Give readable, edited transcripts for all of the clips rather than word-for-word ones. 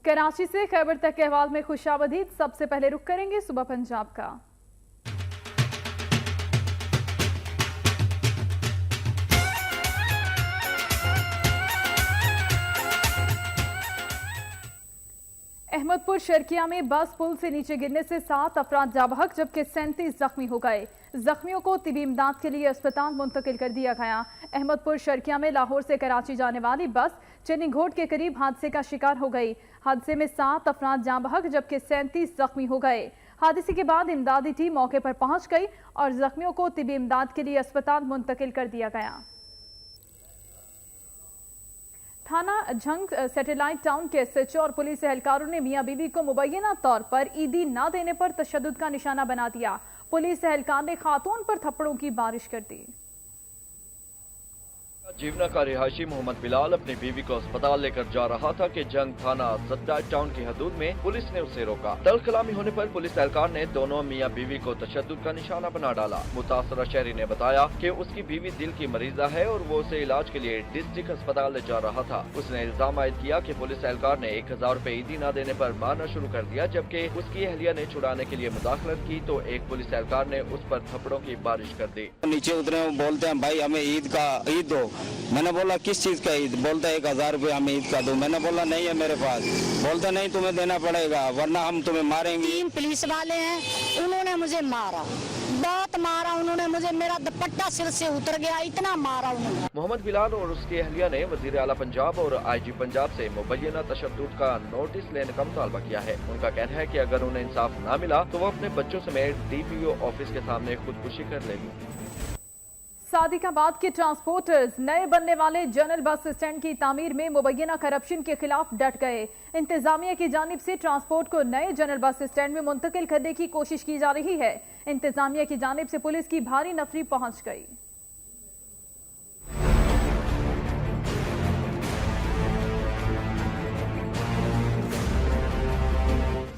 कराची से खैबर तक के अहवाल में खुशामदीद। सबसे पहले रुख करेंगे सुबह पंजाब का। अहमदपुर शर्किया में बस पुल से नीचे गिरने से 7 अफराद जाबहक जबकि 37 जख्मी हो गए। जख्मियों को तिबी इमदाद के लिए अस्पताल मुंतकिल कर दिया गया। अहमदपुर शर्किया में लाहौर से कराची जाने वाली बस चन्नीघोट के करीब हादसे का शिकार हो गई। हादसे में 7 अफराद जाबहक जबकि 37 जख्मी हो गए। हादसे के बाद इमदादी टीम मौके पर पहुंच गई और जख्मियों को तिबी इमदाद के लिए अस्पताल मुंतकिल कर दिया गया। थाना झंग सैटेलाइट टाउन के SHO और पुलिस एहलकारों ने मियां बीवी को मुबैना तौर पर ईदी न देने पर तशद्दुद का निशाना बना दिया। पुलिस एहलकार ने खातून पर थप्पड़ों की बारिश कर दी। जीवना का रिहायशी मोहम्मद बिलाल अपनी बीवी को अस्पताल लेकर जा रहा था कि जंग थाना सैटेलाइट टाउन की हदूद में पुलिस ने उसे रोका। दल कलामी होने पर पुलिस एहलकार ने दोनों मियां बीवी को तशद्दुद का निशाना बना डाला। मुतासरा शहरी ने बताया कि उसकी बीवी दिल की मरीजा है और वो उसे इलाज के लिए डिस्ट्रिक्ट अस्पताल ले जा रहा था। उसने इल्जाम आयद किया कि पुलिस एहलकार ने 1000 रुपए ईदी न देने पर मारना शुरू कर दिया, जबकि उसकी अहलिया ने छुड़ाने के लिए मुदाखलत की तो एक पुलिस एहलकार ने उस पर थप्पड़ों की बारिश कर दी। नीचे उतरे बोलते हैं भाई हमें ईद दो। मैंने बोला किस चीज का ईद? बोलता है 1000 रुपये हमें ईद का दो। मैंने बोला नहीं है मेरे पास। बोलता नहीं तुम्हें देना पड़ेगा वरना हम तुम्हें मारेंगे। 3 पुलिस वाले हैं, उन्होंने मुझे मारा, बहुत मारा उन्होंने मुझे, मेरा दुपट्टा सिर से उतर गया, इतना मारा उन्होंने। मोहम्मद बिलाल और उसकी अहलिया ने वजीर आला पंजाब और IG पंजाब से मुबैना तशद्दुद का नोटिस लेने का मुतालबा किया है। उनका कहना है कि अगर उन्हें इंसाफ न मिला तो वो अपने बच्चों समेत DPO ऑफिस के सामने खुदकुशी कर लेगी। सादिकाबाद के ट्रांसपोर्टर्स नए बनने वाले जनरल बस स्टैंड की तामीर में मुबैना करप्शन के खिलाफ डट गए। इंतजामिया की जानिब से ट्रांसपोर्ट को नए जनरल बस स्टैंड में मुंतकिल करने की कोशिश की जा रही है। इंतजामिया की जानिब से पुलिस की भारी नफरी पहुंच गई।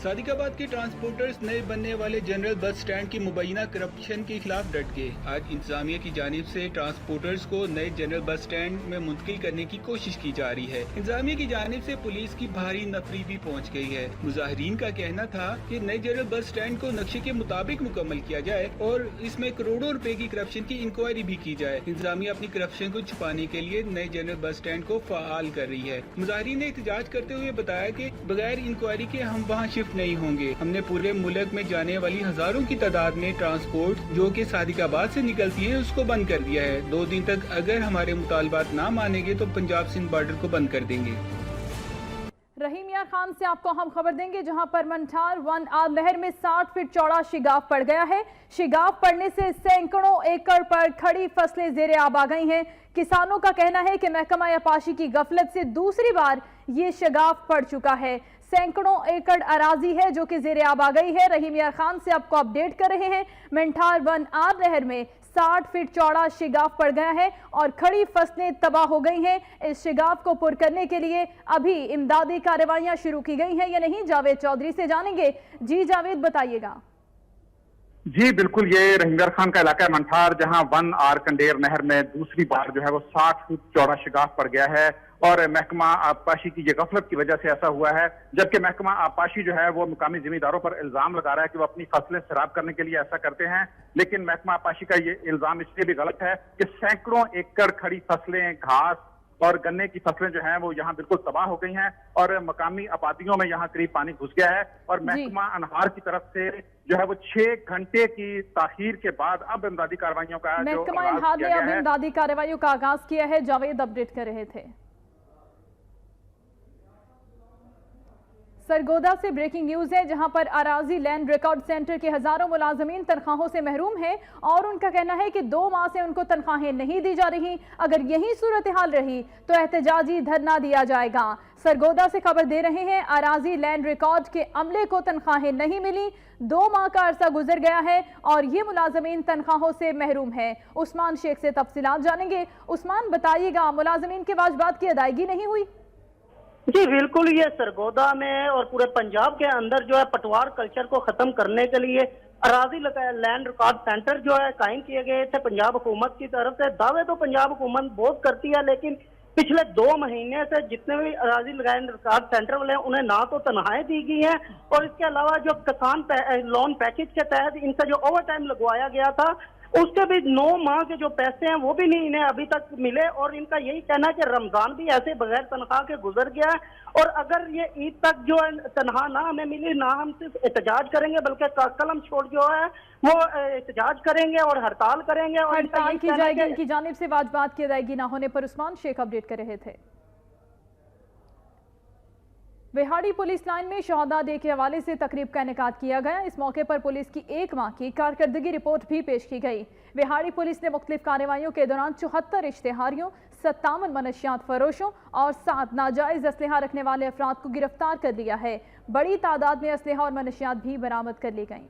सादिकाबाद के ट्रांसपोर्टर्स नए बनने वाले जनरल बस स्टैंड की मुबैना करप्शन के खिलाफ डट गए। आज इंतजामिया की जानिब से ट्रांसपोर्टर्स को नए जनरल बस स्टैंड में मुंतकिल करने की कोशिश की जा रही है। इंतजामिया की जानिब से पुलिस की भारी नफरी भी पहुंच गई है। मुजाहिरीन का कहना था कि नए जनरल बस स्टैंड को नक्शे के मुताबिक मुकम्मल किया जाए और इसमें करोड़ों रुपए की करप्शन की इंक्वायरी भी की जाए। इंतजामिया अपनी करप्शन को छुपाने के लिए नए जनरल बस स्टैंड को फाल कर रही है। मुजाहिरीन ने एहतजाज करते हुए बताया कि बगैर इंक्वायरी के हम वहाँ शिफ्ट नहीं होंगे। हमने पूरे मुल्क में जाने वाली हजारों की तादाद में ट्रांसपोर्ट जो कि सादिकाबाद से निकलती है उसको बंद कर दिया है। 2 दिन तक अगर हमारे मुतालबात ना मानेंगे तो पंजाब सिंध बॉर्डर को बंद कर देंगे। रहीम यार खान से आपको हम खबर देंगे जहां पर मंठार 1 आब नहर में 60 फीट चौड़ा शिगाफ पड़ गया है। शिगाफ पड़ने से सैकड़ों एकड़ पर खड़ी फसलें ज़ेरे आब आ गई हैं। किसानों का कहना है कि महकमा आपाशी की गफलत से दूसरी बार ये शिगाफ पड़ चुका है। सैकड़ों एकड़ अराजी है जो कि ज़ेरे आब आ गई है। रहीम यार खान से आपको अपडेट कर रहे हैं। मंठार 1 आब नहर में 60 फीट चौड़ा शिगाफ पड़ गया है और खड़ी फसलें तबाह हो गई हैं। इस शिगाफ को पुर करने के लिए अभी इमदादी कार्रवाइयां शुरू की गई हैं या नहीं, जावेद चौधरी से जानेंगे। जी जावेद बताइएगा। जी बिल्कुल, ये रहीमयार खान का इलाका है मंठार, जहां 1 आर कंडेर नहर में दूसरी बार जो है वो 60 फुट चौड़ा शिगाफ पड़ गया है और महकमा आपाशी की ये गफलत की वजह से ऐसा हुआ है। जबकि महकमा आपाशी जो है वो मुकामी जिम्मेदारों पर इल्जाम लगा रहा है कि वो अपनी फसलें सराब करने के लिए ऐसा करते हैं, लेकिन महकमा आपाशी का ये इल्जाम इसलिए भी गलत है कि सैकड़ों एकड़ खड़ी फसलें, घास और गन्ने की फसलें जो हैं वो यहाँ बिल्कुल तबाह हो गई हैं और मकामी आबादियों में यहाँ करीब पानी घुस गया है। और महकमा अनहार की तरफ से जो है वो 6 घंटे की ताखीर के बाद अब इमदादी कार्रवाइयों का महकमा अनहार ने अब इमदादी कार्रवाइयों का आगाज किया है। जावेद अपडेट कर रहे थे। सरगोदा से ब्रेकिंग न्यूज है जहां पर अराजी लैंड रिकॉर्ड सेंटर के हजारों मुलाजमीन तनख्वाहों से महरूम हैं और उनका कहना है कि 2 माह से उनको तनख्वाहें नहीं दी जा रही। अगर यही सूरत हाल रही तो एहतजाजी धरना दिया जाएगा। सरगोदा से खबर दे रहे हैं अराजी लैंड रिकॉर्ड के अमले को तनख्वाहें नहीं मिली। 2 माह का अरसा गुजर गया है और ये मुलाजमीन तनख्वाहों से महरूम है। उस्मान शेख से तफसीलात जानेंगे। उस्मान बताइएगा, मुलाजमीन के वाजबात की अदायगी नहीं हुई? जी बिल्कुल, ये सरगोदा में और पूरे पंजाब के अंदर जो है पटवार कल्चर को खत्म करने के लिए अराजी लैंड रिकॉर्ड सेंटर जो है कायम किए गए थे पंजाब हुकूमत की तरफ से। दावे तो पंजाब हुकूमत बहुत करती है, लेकिन पिछले 2 महीने से जितने भी अराजी लैंड रिकॉर्ड सेंटर वाले हैं उन्हें ना तो तनख्वाहें दी गई हैं, और इसके अलावा जो किसान लोन पैकेज के तहत इनका जो ओवर टाइम लगवाया गया था उसके भी 9 माह के जो पैसे हैं वो भी नहीं इन्हें अभी तक मिले। और इनका यही कहना है कि रमजान भी ऐसे बगैर तनख्वाह के गुजर गया है, और अगर ये ईद तक जो तनख्वाह ना हमें मिली, ना हम सिर्फ एहतजाज करेंगे बल्कि कलम छोड़ जो है वो एहतजाज करेंगे और हड़ताल करेंगे। और हड़ताल की जाएगी, इनकी जानिब से बात की अदायगी ना होने पर उस्मान शेख अपडेट कर रहे थे। विहाड़ी पुलिस लाइन में शहादा डे के हवाले से तकरीब का इनेकाद किया गया। इस मौके पर पुलिस की 1 माह की कारकर्दगी रिपोर्ट भी पेश की गई। विहाड़ी पुलिस ने मुख्तलिफ कार्रवाइयों के दौरान 74 इश्तेहारियों, 57 मनशियात फरोशों और 7 नाजायज असलहा रखने वाले अफराद को गिरफ्तार कर लिया है। बड़ी तादाद में असलहा और मनशियात भी बरामद कर ली गई।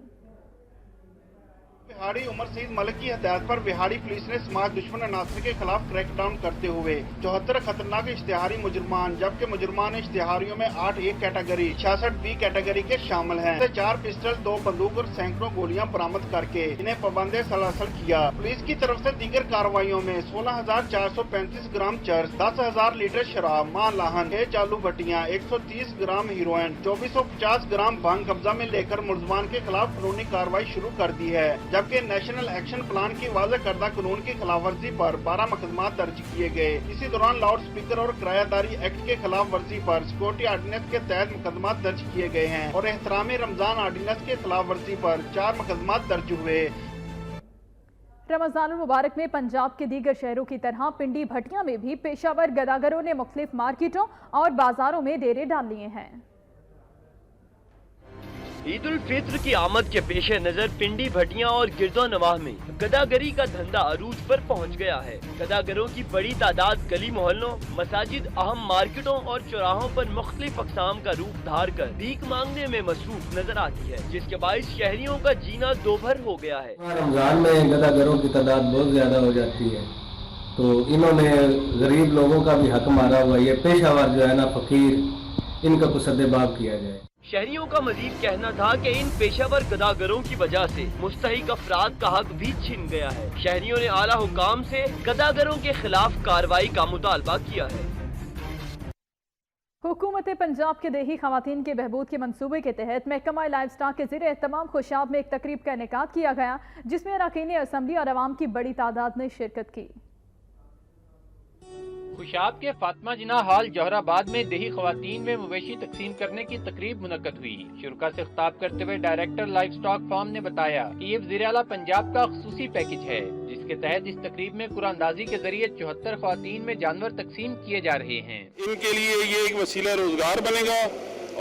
विहाड़ी उमर सईद मलिक की हदायत पर विहाड़ी पुलिस ने समाज दुश्मन अनासर के खिलाफ क्रैकडाउन करते हुए 74 खतरनाक इश्तेहारी मुजरमान, जबकि मुजरमान इश्तेहारियों में 8 A कैटेगरी, 66 B कैटेगरी के शामिल हैं। 4 पिस्टल, 2 बंदूक और सैकड़ों गोलियां बरामद करके इन्हें पाबंदे सलासल किया। पुलिस की तरफ से दीगर कार्रवाइयों में 16,435 ग्राम चर्स, 10,000 लीटर शराब, मां लाहन, 6 चालू भट्टियां, 130 ग्राम हीरोइन, 2450 ग्राम भांग कब्जा में लेकर मुलजमान के खिलाफ कानूनी कार्रवाई शुरू कर दी है। जबकि नेशनल एक्शन प्लान की वाज़े करदा कानून की खिलाफ वर्जी पर 12 मुकदमात दर्ज किए गए। इसी दौरान लाउड स्पीकर और किरायादारी एक्ट के खिलाफ वर्जी पर सिक्योरिटी ऑर्डिनेंस के तहत मुकदमात दर्ज किए गए हैं, और एहतरामी रमजान ऑर्डिनेंस के खिलाफ वर्जी पर 4 मुकदमात दर्ज हुए। रमजानुल मुबारक में पंजाब के दीगर शहरों की तरह पिंडी भटिया में भी पेशावर गदागरों ने मुख्तलिफ मार्केटों और बाजारों में डेरे डाल लिए हैं। ईद उल फित्र की आमद के पेश नजर पिंडी भटिया और गिरदो नवाह में गदागरी का धंधा अरूज पर पहुंच गया है। गदागरों की बड़ी तादाद गली मोहल्लों, मसाजिद, अहम मार्केटों और चौराहों पर मुख्तलिफ अक़साम का रूप धार कर भीख मांगने में मसरूफ नजर आती है, जिसके बाइस शहरियों का जीना दोभर हो गया है। रमजान में गदागरों की तादाद बहुत ज्यादा हो जाती है, तो इन्होंने गरीब लोगों का भी हक मारा हुआ। ये पेशावर जो है ना फकीर, इनका कुछ सद्देबाब किया जाए। शहरियों का मजीद कहना था कि इन पेशावर गदागरों की वजह से मुस्तहिक अफराद का हक भी छिन गया है। शहरियों ने आला हुकाम से गदागरों के खिलाफ कार्रवाई का मुतालबा किया है। हुकूमत पंजाब के देही खवातीन के बहबूद के मंसूबे के तहत महकमा लाइव स्टॉक के ज़रिए तमाम खुशाब में एक तकरीब का इनेकाद किया गया, जिसमें अरकान असम्बली और अवाम की बड़ी तादाद ने शिरकत की। खुशाब के फातिमा जिना हॉल जौहराबाद में देही खवातीन में मवेशी तकसीम करने की तकरीब मुनक्कद हुई। शुरका से खिताब करते हुए डायरेक्टर लाइव स्टॉक फार्म ने बताया कि ये वज़ीर आला पंजाब का खुसूसी पैकेज है, जिसके तहत इस तकरीब में कुरानंदाजी के जरिए 74 खवातीन में जानवर तकसीम किए जा रहे हैं। इनके लिए ये एक वसीला रोजगार बनेगा,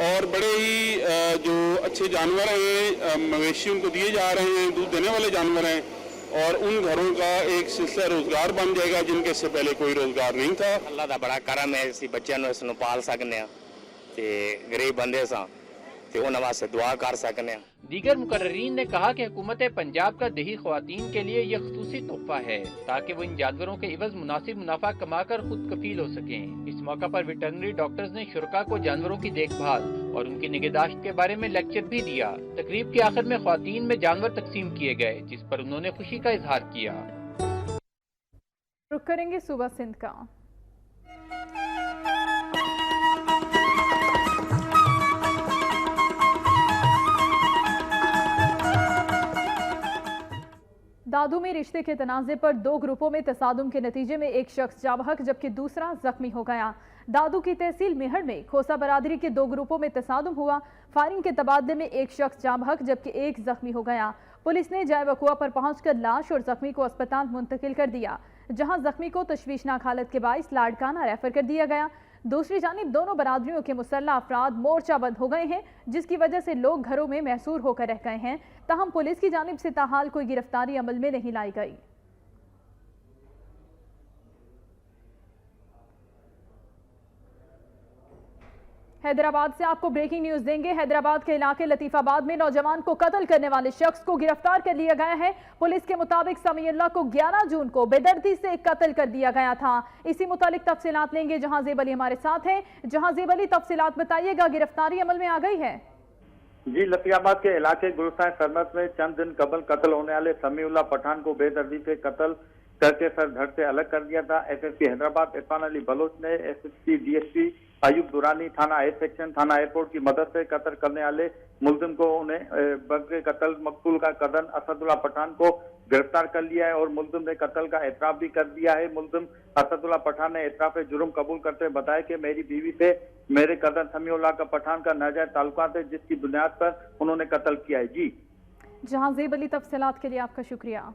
और बड़े ही जो अच्छे जानवर हैं, मवेशी उनको दिए जा रहे हैं, दूध देने वाले जानवर हैं, और उन घरों का एक सिलसिला रोजगार बन जाएगा जिनके से पहले कोई रोजगार नहीं था। अल्लाह दा बड़ा करम है, इसी बच्चों को इसनों पाल सकने ते गरीब बंदे सा ते उन्हां वास्ते दुआ कर सकने। दीगर मुकर्रीन ने कहा कि हुकूमत पंजाब का देही खवातीन के लिए यह खुसूसी तोहफा है, ताकि वो इन जानवरों के इवज मुनासिब मुनाफा कमाकर खुद कफील हो सकें। इस मौका पर वेटरनरी डॉक्टर्स ने शुरका को जानवरों की देखभाल और उनकी निगहदाश्त के बारे में लेक्चर भी दिया। तकरीब के आखिर में खवातीन में जानवर तकसीम किए गए, जिस पर उन्होंने खुशी का इजहार किया। रुक करेंगे सूबा सिंध का। दादू में रिश्ते के तनाज़े पर 2 ग्रुपों में तसादुम के नतीजे में एक शख्स जाबहक जबकि दूसरा जख्मी हो गया। दादू की तहसील मेहर में खोसा बरादरी के 2 ग्रुपों में तसादुम हुआ। फायरिंग के तबादले में एक शख्स जाबहक जबकि एक जख्मी हो गया। पुलिस ने जाए वकुआ पर पहुंचकर लाश और जख्मी को अस्पताल मुंतकिल कर दिया, जहां जख्मी को तशवीशनाक हालत के बाइस लाड़काना रेफर कर दिया गया। दूसरी जानिब दोनों बरादरियों के मुसल्ला अफराद मोर्चाबंद हो गए हैं, जिसकी वजह से लोग घरों में महसूर होकर रह गए हैं। ताहम पुलिस की जानिब से ताहाल कोई गिरफ्तारी अमल में नहीं लाई गई। हैदराबाद से आपको ब्रेकिंग न्यूज देंगे। हैदराबाद के इलाके लतीफाबाद में नौजवान को कत्ल करने वाले शख्स को गिरफ्तार कर लिया गया है। पुलिस के मुताबिक समीउल्लाह को 11 जून को बेदर्दी से कत्ल कर दिया गया था। इसी मुतालिक तफसीलात लेंगे जहां ज़ेब अली हमारे साथ हैं। जहां ज़ेब अली, तफसीलात बताइएगा, गिरफ्तारी अमल में आ गई है? जी, लतीफाबाद के इलाके गुलस्तान सरमत में चंद दिन कबल कत्ल होने वाले समीउल्लाह पठान को बेदर्दी से कत्ल करके सर धड़ से अलग कर दिया था। एसएसपी हैदराबाद इरफान अली बलोच ने एसएसपी डीएसपी अयूब दुरानी थाना ए सेक्शन थाना एयरपोर्ट की मदद से कत्ल करने वाले मुलजिम को उन्हें बगैर कत्ल मकतूल का कदन असदुल्ला पठान को गिरफ्तार कर लिया है और मुलजिम ने कत्ल का एतराफ भी कर दिया है। मुलजिम असदुल्ला पठान ने एतराफ जुर्म कबूल करते हुए बताया कि मेरी बीवी से मेरे कदन समीउल्लाह का पठान का नाजायज ताल्लुकात है, जिसकी बुनियाद पर उन्होंने कत्ल किया है। जी जहांज़ेब अली, तफसीलात के लिए आपका शुक्रिया।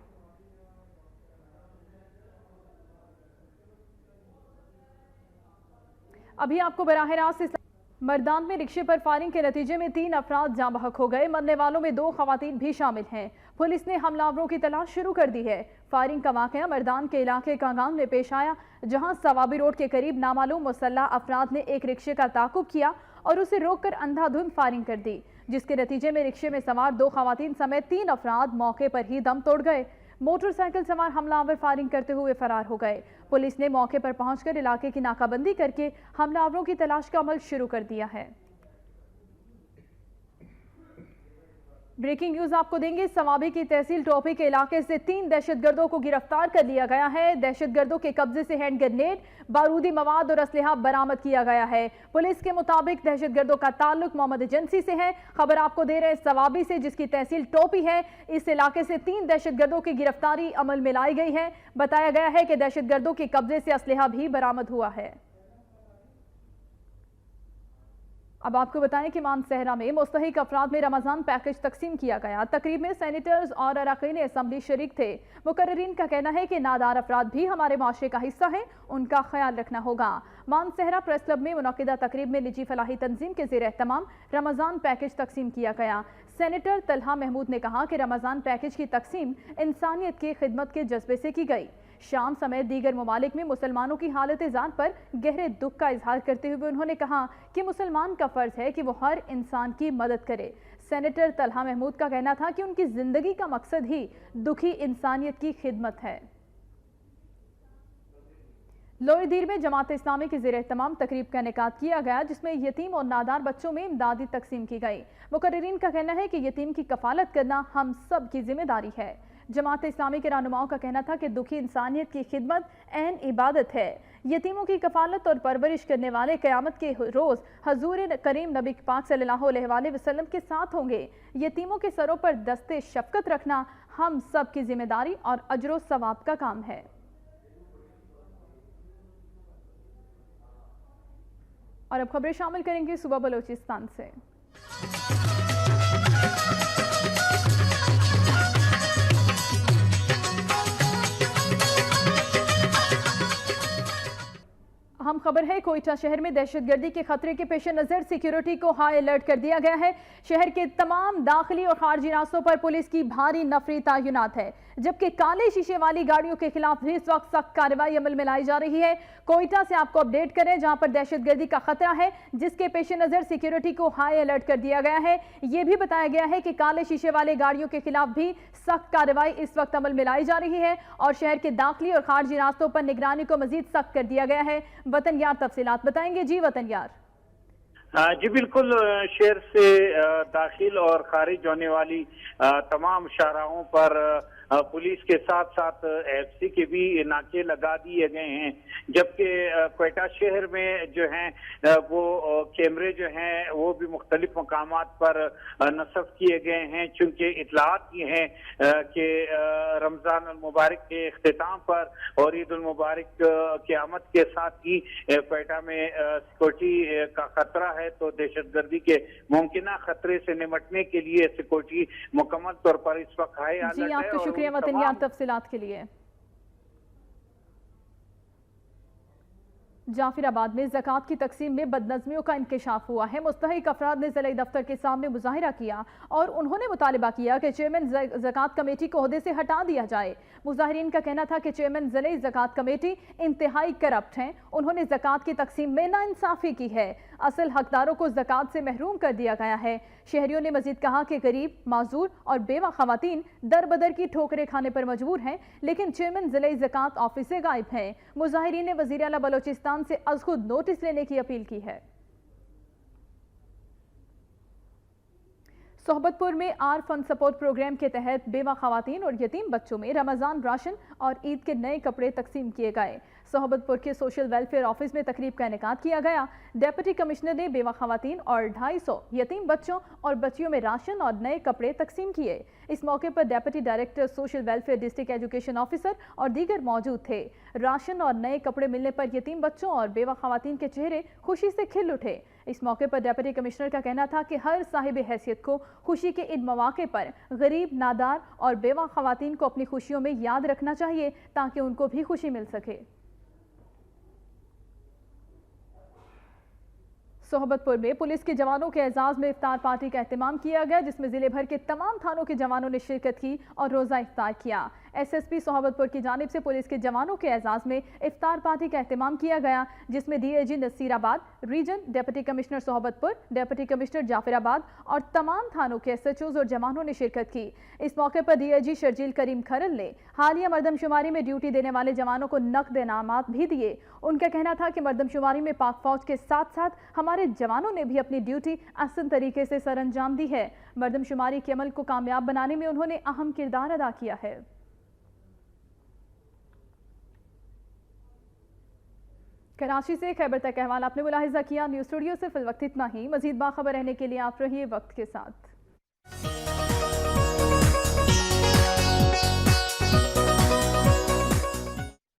अभी आपको बराह रास्त मर्दान में रिक्शे पर फायरिंग के नतीजे में 3 अफराद जाँ बहक हो गए। मरने वालों में 2 खवातीन भी शामिल हैं। पुलिस ने हमलावरों की तलाश शुरू कर दी है। फायरिंग का वाकया मर्दान के इलाके कागान में पेश आया, जहां सवाबी रोड के करीब नामालूम मुसल्लह अफराद ने एक रिक्शे का ताकुब किया और उसे रोककर अंधाधुंध फायरिंग कर दी, जिसके नतीजे में रिक्शे में सवार 2 खवातीन समेत 3 अफराद मौके पर ही दम तोड़ गए। मोटरसाइकिल सवार हमलावर फायरिंग करते हुए फरार हो गए। पुलिस ने मौके पर पहुंचकर इलाके की नाकाबंदी करके हमलावरों की तलाश का अमल शुरू कर दिया है। ब्रेकिंग न्यूज आपको देंगे। सवाबी की तहसील टोपी के इलाके से 3 दहशतगर्दों को गिरफ्तार कर लिया गया है। दहशतगर्दों के कब्जे से हैंड ग्रेनेड, बारूदी मवाद और असलहा बरामद किया गया है। पुलिस के मुताबिक दहशतगर्दों का ताल्लुक मोहम्मद एजेंसी से है। खबर आपको दे रहे हैं सवाबी से, जिसकी तहसील टोपी है। इस इलाके से 3 दहशतगर्दों की गिरफ्तारी अमल में लाई गई है। बताया गया है कि दहशतगर्दों के कब्जे से असलहा भी बरामद हुआ है। अब आपको बताएं कि मानसहरा में मुस्तहिक अफराद में रमजान पैकेज तकसीम किया गया। तकरीब में सेनेटर्स और अरकान असम्बली शरीक थे। मुकर्रिरीन का कहना है कि नादार अफराद भी हमारे माशरे का हिस्सा हैं, उनका ख्याल रखना होगा। मानसहरा प्रेस क्लब में मुनक्किदा तकरीब में निजी फलाही तंजीम के ज़ेर एहतमाम रमजान पैकेज तकसीम किया गया। सेनेटर तलहा महमूद ने कहा कि रमजान पैकेज की तकसीम इंसानियत की खिदमत के जज्बे से की गई। शाम समेत दीगर ममालिक में मुसलमानों की हालत जान पर गहरे दुख का इजहार करते हुए उन्होंने कहा कि मुसलमान का फर्ज है कि वो हर इंसान की मदद करे। सेनेटर तलहा महमूद का कहना था कि उनकी जिंदगी का मकसद ही दुखी इंसानियत की खिदमत है। लोअर दीर में जमात इस्लामी के ज़ेर एहतमाम तकरीब का इनेकाद किया गया, जिसमें यतीम और नादार बच्चों में इमदादी तकसीम की गई। मुकर्रिरीन का कहना है कि यतीम की कफालत करना हम सब की जिम्मेदारी है। जमात इस्लामी के रहनुमाओं का कहना था कि दुखी इंसानियत की खिदमत ऐन इबादत है। यतीमों की कफालत और परवरिश करने वाले क़यामत के रोज़ हजूर करीम नबी पाक सल्लल्लाहु अलैहि वसल्लम के साथ होंगे। यतीमों के सरों पर दस्ते शफकत रखना हम सब की जिम्मेदारी और अजर सवाब का काम है। और अब खबरें शामिल करेंगे सूबा बलोचिस्तान से। अहम खबर है, कोयटा शहर में दहशतगर्दी के खतरे के पेश नज़र सिक्योरिटी को हाई अलर्ट कर दिया गया है। शहर के तमाम दाखिली और खारजी रास्तों पर पुलिस की भारी नफरी तैनात है, जबकि काले शीशे वाली गाड़ियों के खिलाफ भी इस वक्त सख्त कार्रवाई अमल में लाई जा रही है। कोयटा से आपको अपडेट करें, जहां पर दहशतगर्दी का खतरा है, जिसके पेश नज़र सिक्योरिटी को हाई अलर्ट कर दिया गया है। यह भी बताया गया है कि काले शीशे वाले गाड़ियों के खिलाफ भी सख्त कार्रवाई इस वक्त अमल में लाई जा रही है और शहर के दाखिली और खारजी रास्तों पर निगरानी को मजीद सख्त कर दिया गया है। वतन यार तफसीलात बताएंगे। जी वतन यार। जी बिल्कुल, शहर से दाखिल और खारिज होने वाली तमाम शाहराहों पर पुलिस के साथ साथ एफसी के भी नाके लगा दिए गए हैं, जबकि क्वेटा शहर में जो हैं वो कैमरे जो हैं वो भी मुख्तलिफ मकामात पर नस्ब किए गए हैं, चूंकि इतलात ये हैं कि रमज़ान अल मुबारक के इख्तिताम पर और ईद उल मुबारक क़यामत के साथ ही क्वेटा में सिक्योरिटी का खतरा है, तो दहशतगर्दी के मुमकिन खतरे से निपटने के लिए सिक्योरिटी मुकम्मल तौर पर इस वक्त हाई अलर्ट है। आपका शुक्रिया वतन यार तफसीलात के लिए। जाफिराबाद में ज़कात की तकसीम में बदनज़मियों का इंकशाफ हुआ है। मुस्तहिक अफराद ने ज़िला दफ्तर के सामने मुजाहिरा किया और उन्होंने मुतालिबा किया कि चेयरमैन ज़कात कमेटी को ओहदे से हटा दिया जाए। मुजाहिरीन का कहना था कि चेयरमैन ज़िला ज़कात कमेटी इंतहाई करप्ट हैं। उन्होंने ज़कात की तकसीम में नाइंसाफ़ी की है, असल हकदारों को ज़कात से महरूम कर दिया गया है। शहरियों ने मजीद कहा कि गरीब, माजूर और बेवा खवातीन दर बदर की ठोकरें खाने पर मजबूर हैं, लेकिन चेयरमैन ज़िला ज़कात ऑफिस से गायब हैं। मुजाहिरीन ने वज़ीर आला बलोचिस्तान से अज़ खुद नोटिस लेने की अपील की है। सोहबतपुर में आर फंड सपोर्ट प्रोग्राम के तहत बेवा खवातीन और यतीम बच्चों में रमजान राशन और ईद के नए कपड़े तकसीम किए गए। सोहबतपुर के सोशल वेलफेयर ऑफिस में तकरीब का इनेकाद किया गया। डेप्यूटी कमिश्नर ने बेवा खवातीन और 250 यतीम बच्चों और बच्चियों में राशन और नए कपड़े तकसीम किए। इस मौके पर deputy director social welfare district education officer और दीगर मौजूद थे। राशन और नए कपड़े मिलने पर यतीम बच्चों और बेवा खवातीन के चेहरे खुशी से खिल उठे। इस मौके पर डेप्यूटी कमिश्नर का कहना था कि हर साहिब हैसियत को खुशी के इन मौके पर गरीब, नादार और बेवा खवातीन को अपनी खुशियों में याद रखना चाहिए ताकि उनको भी खुशी मिल सके। सोहबतपुर में पुलिस के जवानों के एजाज में इफ्तार पार्टी का एहतमाम किया गया, जिसमें जिले भर के तमाम थानों के जवानों ने शिरकत की और रोजा इफ्तार किया। एसएसपी सोहबतपुर की जानिब से पुलिस के जवानों के एजाज में इफ्तार पार्टी का एहतमाम किया गया, जिसमें DIG Nasirabad region, deputy commissioner Sohbatpur, deputy commissioner Jafarabad और तमाम थानों के एसएचओज और जवानों ने शिरकत की। इस मौके पर डीआईजी शर्जील करीम खरल ने हालिया मर्दमशुमारी में ड्यूटी देने वाले जवानों को नकद इनामात भी दिए। उनका कहना था कि मर्दमशुमारी में पाक फौज के साथ साथ हमारे जवानों ने भी अपनी ड्यूटी अहसन तरीके से सरअंजाम दी है। मर्दमशुमारी के अमल को कामयाब बनाने में उन्होंने अहम किरदार अदा किया है। कराची से खैबर तक अहवाल आपने मुलाहिजा किया। न्यूज़ स्टूडियो से फिल वक्त इतना ही। मजीद बाखबर रहने के लिए आप रहिए वक्त के साथ।